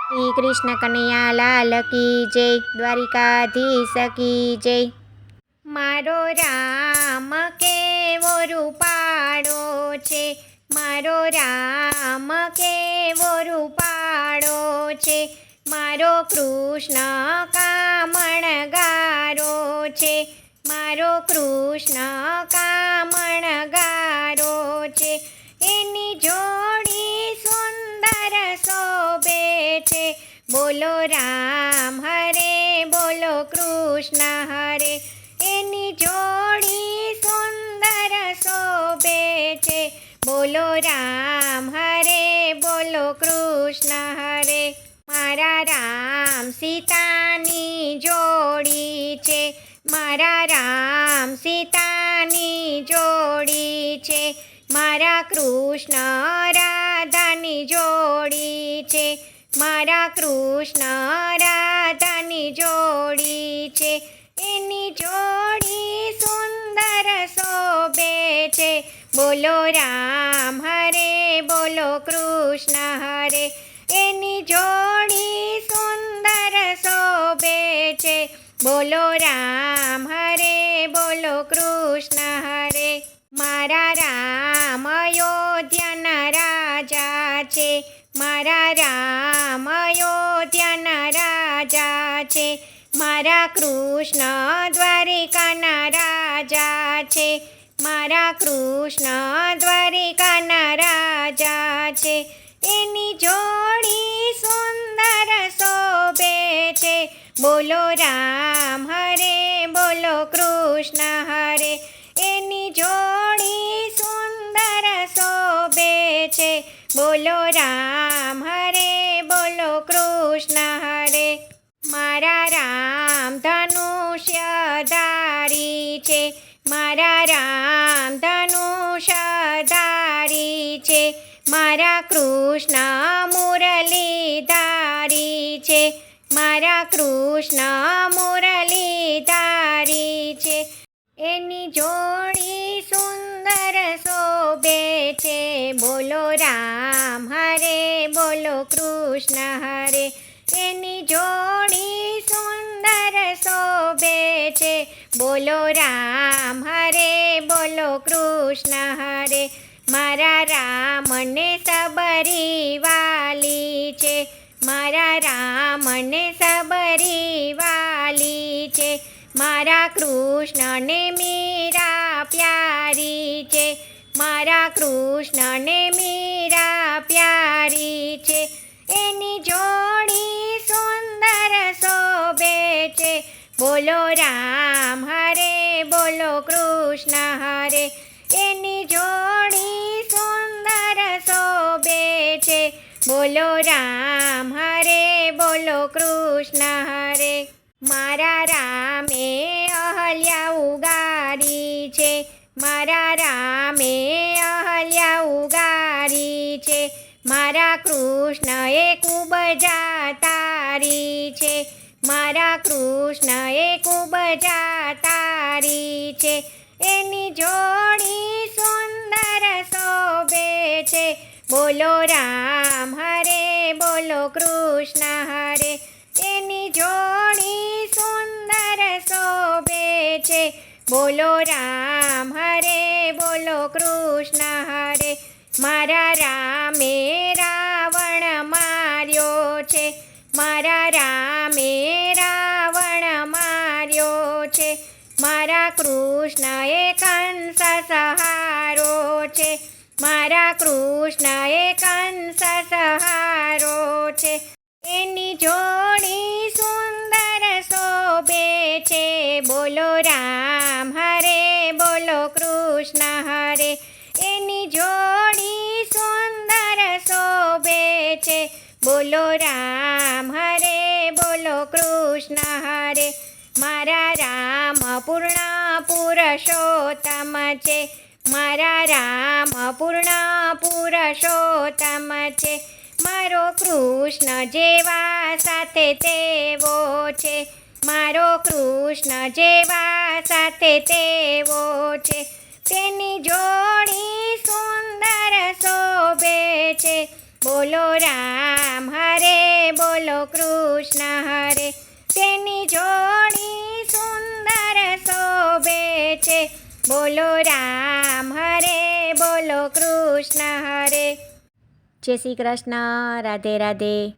શ્રી કૃષ્ણ કનૈયા લાલ કી જય, દ્વારિકાધીશ કી જય। મારો રામ કેવો રૂપાળો છે, મારો રામ કેવો રૂપાળો છે, મારો કૃષ્ણ કામણગારો છે, મારો કૃષ્ણ કામણગારો છે। એની જોડી સુંદર શોભે છે, બોલો રામ હરે બોલો કૃષ્ણ હરે। એની જોડી સુંદર શોભે છે, બોલો રામ હરે બોલો કૃષ્ણ હરે। મારા રામ સીતાની જોડી છે, મારા રામ સીતાની જોડી છે, મારા કૃષ્ણ રાધાની જોડી છે, મારા કૃષ્ણ રાધાની જોડી છે। એની જોડી સુંદર શોભે છે, બોલો રામ હરે બોલો કૃષ્ણ હરે। એની જોડી સુંદર શોભે છે, બોલો રામ હરે બોલો કૃષ્ણ હરે। મારા રામ અયોધ્યાના રાજા છે, મારા રામ અયોધ્યાના રાજા છે, મારા કૃષ્ણ દ્વારિકાના રાજા છે, મારા કૃષ્ણ દ્વારિકાના રાજા છે। એની જોડી સુંદર શોભે છે, બોલો રામ હરે બોલો કૃષ્ણ હરે। એની જોડી સુંદર શોભે છે, બોલો રામ હરે બોલો કૃષ્ણ હરે। મારા રામ ધનુષ્યધારી છે, મારા રામ ધનુષ્યધારી છે, મારા કૃષ્ણ મુરલીધારી છે, મારા કૃષ્ણ મુરલીધારી છે। એની જોડી સુંદર શોભે છે, બોલો રામ હરે બોલો કૃષ્ણ હરે। એની જોડી સુંદર શોભે છે, બોલો રામ હરે બોલો કૃષ્ણ હરે। મારા રામને સબરી વાલી છે, મારા રામને સબરી વાલી છે, મારા કૃષ્ણને મીરા પ્યારી છે, મારા કૃષ્ણને મીરા પ્યારી છે। એની જોડી સુંદર શોભે છે, બોલો રામ હરે બોલો કૃષ્ણ હરે। એની જોડી સુંદર શોભે છે, બોલો રામ હરે બોલો કૃષ્ણ હરે। મારા રામે અહલ્યા ઉગારી છે, મારા રામે અહલ્યા ઉગારી છે, મારા કૃષ્ણએ કુબજા તારી છે, મારા કૃષ્ણએ કુબજા તારી છે। એની જોડી સુંદર શોભે છે, બોલો રામ હરે બોલો કૃષ્ણ હરે। એની જોડી સુંદર શોભે છે, બોલો રામ હરે બોલો કૃષ્ણ હરે। મારા રામે રાવણ માર્યો છે, મારા રામે રાવણ માર્યો છે, મારા કૃષ્ણએ કંસ સંહારો છે, મારા કૃષ્ણએ કંસ સંહારો છે। એની જોડી સુંદર શોભે છે, બોલો રામ હરે બોલો કૃષ્ણ હરે। એની જોડી સુંદર શોભે છે, બોલો રામ હરે બોલો કૃષ્ણ હરે। મારા રામ પૂર્ણ પુરુષોત્તમ છે, મારા રામ પૂર્ણ પુરુષોત્તમ છે, મારો કૃષ્ણ જેવા સાથે તેવો છે, મારો કૃષ્ણ જેવા સાથે તેવો છે। તેની જોડી સુંદર શોભે છે, બોલો રામ હરે બોલો બોલો કૃષ્ણ હરે. તેની જોડી સુંદર શોભે છે, બોલો રામ હરે બોલો કૃષ્ણ હરે. જય શ્રી કૃષ્ણ. રાધે રાધે.